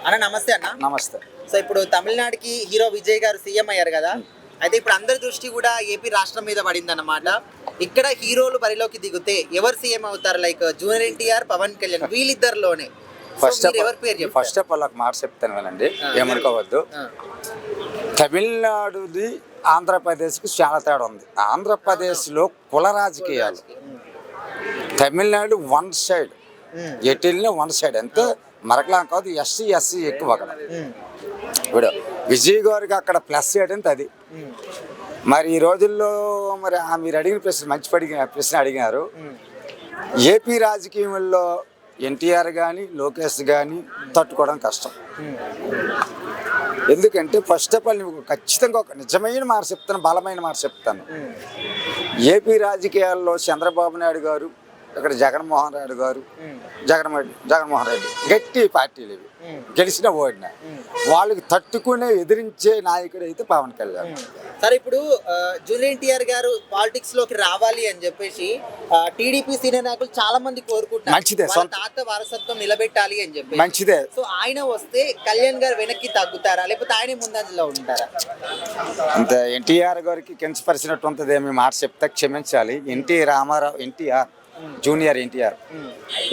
అన్న నమస్తే అన్న. నమస్తే. సో ఇప్పుడు తమిళనాడుకి హీరో విజయ్ గారు సీఎం అయ్యారు కదా, అయితే ఇప్పుడు అందరి దృష్టి కూడా ఏపీ రాష్ట్రం మీద పడింది అన్నమాట. ఇక్కడ హీరోలు బరిలోకి దిగితే ఎవరు సీఎం అవుతారు? Like junior NTR, Pawan Kalyan, వీళ్ళిద్దరిలోనే ఫస్ట్ ఎవరి పేరు చెప్పారు? ఫస్ట్ ఆఫ్ ఆల్ ఒక మాట చెప్తాను వినండి, ఏమనుకోవద్దు. తమిళనాడుది ఆంధ్రప్రదేశ్కి చాలా తేడా ఉంది. ఆంధ్రప్రదేశ్లో కుల రాజకీయాలు, తమిళనాడు వన్ సైడ్, ఎటిల్ని వన్ సైడ్. అంతే మరకలా కాదు, ఎస్సీ ఎక్కువ అక్కడ. ఇప్పుడు విజయ్ గారికి అక్కడ ప్లస్ చేయడం అది. మరి ఈ రోజుల్లో మరి మీరు అడిగిన ప్రశ్న మంచి ప్రశ్న అడిగినారు. ఏపీ రాజకీయంలో ఎన్టీఆర్ కానీ లోకేష్ కానీ తట్టుకోవడం కష్టం. ఎందుకంటే ఫస్ట్ ఆఫ్ ఆల్ నువ్వు ఖచ్చితంగా ఒక నిజమైన మాట చెప్తాను, బలమైన మాట చెప్తాను. ఏపీ రాజకీయాల్లో చంద్రబాబు నాయుడు గారు, ఇక్కడ జగన్మోహన్ రెడ్డి గట్టి పార్టీలు ఇవి, గెలిచిన ఓడిన వాళ్ళకి తట్టుకునే ఎదిరించే నాయకుడు అయితే పవన్ కళ్యాణ్. సరే, ఇప్పుడు జూనియర్ ఎన్టీఆర్ గారు పాలిటిక్స్ లోకి రావాలి అని చెప్పేసి టీడీపీ సీనియర్ నాయకులు చాలా మంది కోరుకుంటున్నారు. మంచిదే, తాత వారసత్వం నిలబెట్టాలి అని చెప్పి. మంచిదే. సో ఆయన వస్తే కళ్యాణ్ గారు వెనక్కి తగ్గుతారా, లేకపోతే ఆయనే ముందంజలో ఉంటారా? అంత ఎన్టీఆర్ గారికి కించపరిచినట్టు ఉంటుంది. ఏమి మాట చెప్తా క్షమించాలి. ఎన్టీఆర్ జూనియర్ ఎన్టీఆర్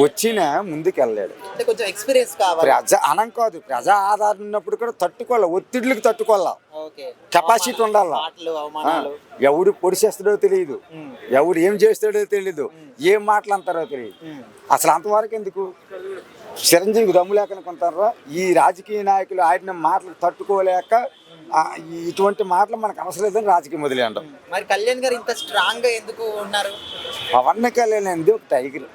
వచ్చిన ముందుకు వెళ్ళాడు. కొంచెం ఎక్స్పీరియన్స్ కావాలి. అనం కాదు, ప్రజా ఆధారం ఉన్నప్పుడు కూడా తట్టుకోవాలి, ఒత్తిడికి తట్టుకోవాలా, కెపాసిటీ ఉండాలా. ఎవడు పొడిచేస్తాడో తెలియదు, ఎవడు ఏం చేస్తాడో తెలీదు, ఏం మాటలు అంటారో తెలియదు. అసలు అంతవరకు ఎందుకు చిరంజీవి దమ్ము లేకనుకుంటారా? ఈ రాజకీయ నాయకులు ఆడిన మాటలు తట్టుకోలేక ఇటువంటి మాటలు మనకు అవసరం లేదని రాజకీయం వదిలేండం. మరి కళ్యాణ్ గారు ఇంత స్ట్రాంగ్ గా ఎందుకు ఉన్నారు? పవన్ కళ్యాణ్ అనేది ఒక టైగర్.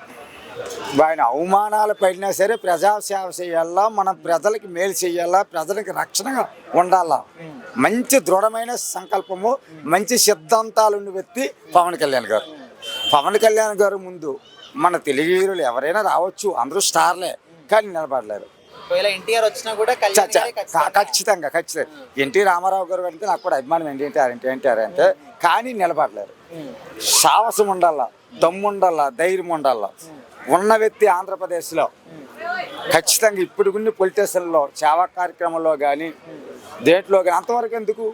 ఆయన అవమానాలు పడినా సరే ప్రజాసేవ చేయాలా, మనం ప్రజలకి మేలు చేయాలా, ప్రజలకి రక్షణగా ఉండాలా. మంచి దృఢమైన సంకల్పము, మంచి సిద్ధాంతాలున్న వ్యక్తి పవన్ కళ్యాణ్ గారు. పవన్ కళ్యాణ్ గారు ముందు మన తెలుగు హీరోలు ఎవరైనా రావచ్చు, అందరూ స్టార్లే, కానీ నిలబడలేరు. ఖచ్చితంగా ఎన్టీ రామారావు గారు అంటే నాకు కూడా అభిమానం. ఎన్టీఆర్ అంటే కానీ నిలబడలేరు. సాహసం ఉండాలా, దమ్ము ఉండాలా, ధైర్యం ఉండాలా ఉన్న వ్యక్తి ఆంధ్రప్రదేశ్లో ఖచ్చితంగా ఇప్పుడు కొన్ని పొలిటీషియన్లో సేవా కార్యక్రమంలో కానీ దేంట్లో కానీ అంతవరకు ఎందుకు.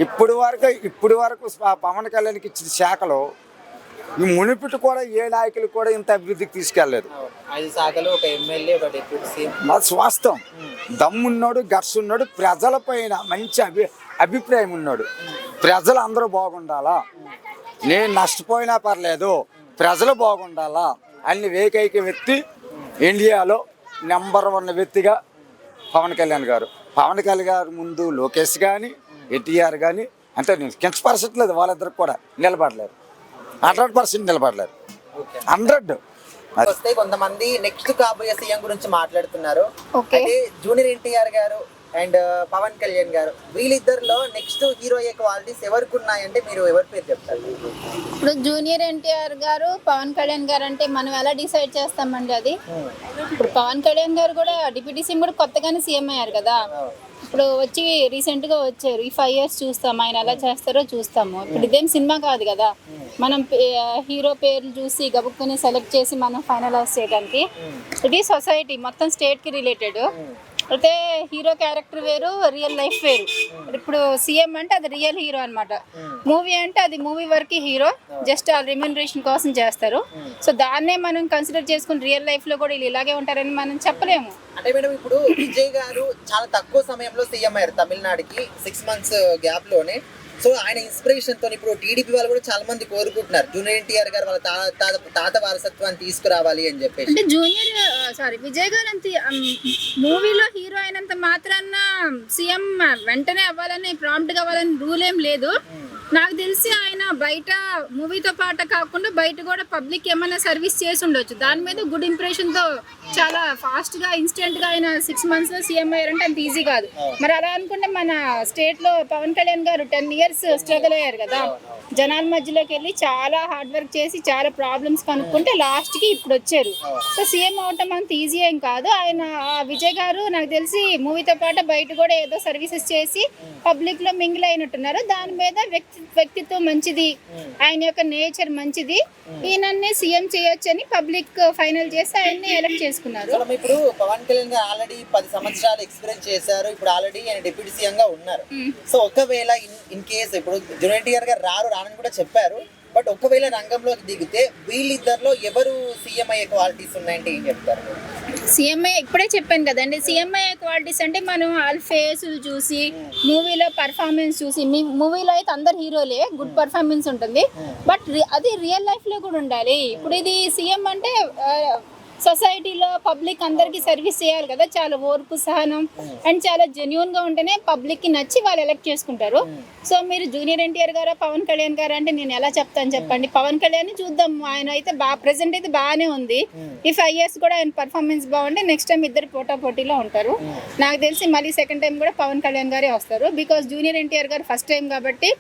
ఇప్పుడు వరకు పవన్ కళ్యాణ్కి ఇచ్చిన శాఖలో ఈ మునిపిటి కూడా ఏ నాయకులు కూడా ఇంత అభివృద్ధికి తీసుకెళ్ళలేదు. మా స్వాస్థం దమ్మున్నాడు, గర్సున్నాడు, ప్రజల పైన మంచి అభిప్రాయం ఉన్నాడు. ప్రజలు అందరూ బాగుండాలా, నేను నష్టపోయినా పర్లేదు, ప్రజలు బాగుండాలా అన్ని ఏకైక వ్యక్తి ఇండియాలో నెంబర్ 1 వ్యక్తిగా పవన్ కళ్యాణ్ గారు. పవన్ కళ్యాణ్ గారు ముందు లోకేష్ కానీ ఎన్టీఆర్ కానీ అంటే నేను కించపరచట్లేదు, వాళ్ళిద్దరికి కూడా నిలబడలేరు, 100% నిలబడలేరు. 100 వస్తే కొంతమంది నెక్స్ట్ కాబోయే సీఎం గురించి మాట్లాడుతున్నారు. అంటే జూనియర్ ఎన్టీఆర్ గారు అండ్ పవన్ కళ్యాణ్ గారు, వీళ్ళిద్దరిలో నెక్స్ట్ హీరో అయ్యే క్వాలిటీస్ ఎవరికి ఉన్నాయంటే మీరు ఎవరి పేరు చెప్తారు? ఇప్పుడు జూనియర్ ఎన్టీఆర్ గారు, పవన్ కళ్యాణ్ గారు అంటే మనం ఎలా డిసైడ్ చేస్తామండి అది? ఇప్పుడు పవన్ కళ్యాణ్ గారు కూడా డిప్యూటీ సీఎం కూడా కొత్తగానే సీఎం అయ్యారు కదా. ఇప్పుడు వచ్చి రీసెంట్గా వచ్చారు. ఈ 5 years చూస్తాం ఆయన ఎలా చేస్తారో చూస్తాము. ఇప్పుడు ఇదేం సినిమా కాదు కదా, మనం హీరో పేర్లు చూసి గబుక్కుని సెలెక్ట్ చేసి మనం ఫైనలైజ్ చేయడానికి. ఇది సొసైటీ మొత్తం స్టేట్కి రిలేటెడ్. అయితే హీరో క్యారెక్టర్ వేరు, రియల్ లైఫ్ వేరు. ఇప్పుడు సీఎం అంటే అది రియల్ హీరో అనమాట. మూవీ అంటే అది మూవీ వరకు హీరో, జస్ట్ ఆ రెమ్యూనరేషన్ కోసం చేస్తారు. సో దాన్నే మనం కన్సిడర్ చేసుకుని రియల్ లైఫ్లో కూడా వీళ్ళు ఇలాగే ఉంటారని మనం చెప్పలేము. అంటే మేడం ఇప్పుడు విజయ్ గారు చాలా తక్కువ సమయంలో సీఎం అయ్యారు తమిళనాడుకి, 6 months గ్యాప్ లోనే. సో ఆయన ఇన్స్పిరేషన్ తో ఇప్పుడు టీడీపీ వాళ్ళు కూడా చాలా మంది కోరుకుంటున్నారు జూనియర్ ఎన్టీఆర్ గారు వాళ్ళ తాత వారసత్వాన్ని తీసుకురావాలి అని చెప్పేసి. అంటే విజయ్ గారు అంత మూవీలో హీరో అయినంత మాత్రాన సీఎం వెంటనే అవ్వాలని, ప్రాంప్ట్ గా అవ్వాలని రూల్ ఏం లేదు. నాకు తెలిసి ఆయన బయట మూవీతో పాటు కాకుండా బయట కూడా పబ్లిక్ ఏమైనా సర్వీస్ చేసి ఉండొచ్చు. దాని మీద గుడ్ ఇంప్రెషన్ తో చాలా ఫాస్ట్ గా ఇన్స్టెంట్ గా ఆయన 6 months లో సీఎం అయ్యారంటే అంత ఈజీ కాదు. మరి అలా అనుకుంటే మన స్టేట్ లో పవన్ కళ్యాణ్ గారు 10 years స్ట్రగుల్ అయ్యారు కదా. జనాల మధ్యలోకి వెళ్ళి చాలా హార్డ్ వర్క్ చేసి చాలా ప్రాబ్లమ్స్ కనుక్కుంటే లాస్ట్కి ఇప్పుడు వచ్చారు. సో సీఎం అవటం అంత ఈజీ ఏం కాదు. ఆయన విజయ్ గారు నాకు తెలిసి మూవీతో పాటు బయట కూడా ఏదో సర్వీసెస్ చేసి పబ్లిక్లో మింగిల్ అయినట్టున్నారు. దాని మీద వ్యక్తిత్వం మంచిది, ఆయన యొక్క నేచర్ మంచిది, ఈయనన్నే సీఎం చేయొచ్చు అని పబ్లిక్ ఫైనల్ చేసి ఆయన్ని ఎలక్ట్ చేసుకున్నారు. ఇప్పుడు పవన్ కళ్యాణ్ గారు ఆల్రెడీ 10 సంవత్సరాలు ఎక్స్పీరియన్స్ చేశారు. ఇప్పుడు ఆల్రెడీ ఆయన డిప్యూటీ సీఎం గా ఉన్నారు. సో ఒకవేళ ఇన్ కేసు ఇప్పుడు జూనియర్ ఎన్టీఆర్ గారు రానని కూడా చెప్పారు. బట్ ఒకవేళ రంగంలోకి దిగితే వీళ్ళిద్దరిలో ఎవరు సీఎం అయ్యే క్వాలిటీస్ ఉన్నాయంటే ఏం చెప్తారు? సీఎంఐ ఇప్పుడే చెప్పాను కదండి, సీఎంఐ క్వాలిటీస్ అంటే మనం వాళ్ళ ఫేసులు చూసి మూవీలో పర్ఫార్మెన్స్ చూసి, మూవీలో అయితే అందరు హీరోలే గుడ్ పర్ఫార్మెన్స్ ఉంటుంది, బట్ అది రియల్ లైఫ్లో కూడా ఉండాలి. ఇప్పుడు ఇది సీఎం అంటే సొసైటీలో పబ్లిక్ అందరికీ సర్వీస్ చేయాలి కదా, చాలా ఓర్పు సహనం అండ్ చాలా జెన్యున్గా ఉంటేనే పబ్లిక్కి నచ్చి వాళ్ళు ఎలక్ట్ చేసుకుంటారు. సో మీరు జూనియర్ ఎన్టీఆర్ గారా పవన్ కళ్యాణ్ గారు అంటే నేను ఎలా చెప్తాను చెప్పండి. పవన్ కళ్యాణ్ చూద్దాం, ఆయన అయితే ప్రెసెంట్ అయితే బాగానే ఉంది. ఈ 5 years కూడా ఆయన పర్ఫార్మెన్స్ బాగుంటే నెక్స్ట్ టైం ఇద్దరు పోటాపోటీలో ఉంటారు. నాకు తెలిసి మళ్ళీ సెకండ్ టైం కూడా పవన్ కళ్యాణ్ గారే వస్తారు. బికాస్ జూనియర్ ఎన్టీఆర్ గారు ఫస్ట్ టైం కాబట్టి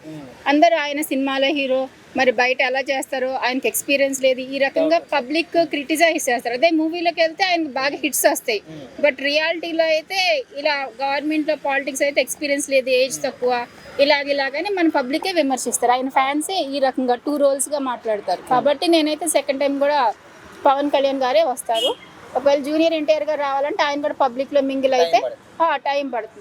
అందరూ ఆయన సినిమాలో హీరో, మరి బయట ఎలా చేస్తారో ఆయనకి ఎక్స్పీరియన్స్ లేదు, ఈ రకంగా పబ్లిక్ క్రిటిసైజ్ చేస్తారు. అదే మూవీలోకి వెళ్తే ఆయనకు బాగా హిట్స్ వస్తాయి. బట్ రియాలిటీలో అయితే ఇలా గవర్నమెంట్లో పాలిటిక్స్ అయితే ఎక్స్పీరియన్స్ లేదు, ఏజ్ తక్కువ, ఇలాగని మన పబ్లికే విమర్శిస్తారు. ఆయన ఫ్యాన్సే ఈ రకంగా 2 roles-గా మాట్లాడతారు. కాబట్టి నేనైతే సెకండ్ టైం కూడా పవన్ కళ్యాణ్ గారే వస్తారు. ఒకవేళ జూనియర్ ఎన్టీఆర్ గారు రావాలంటే ఆయన కూడా పబ్లిక్లో మింగిల్ అయితే టైం పడుతుంది.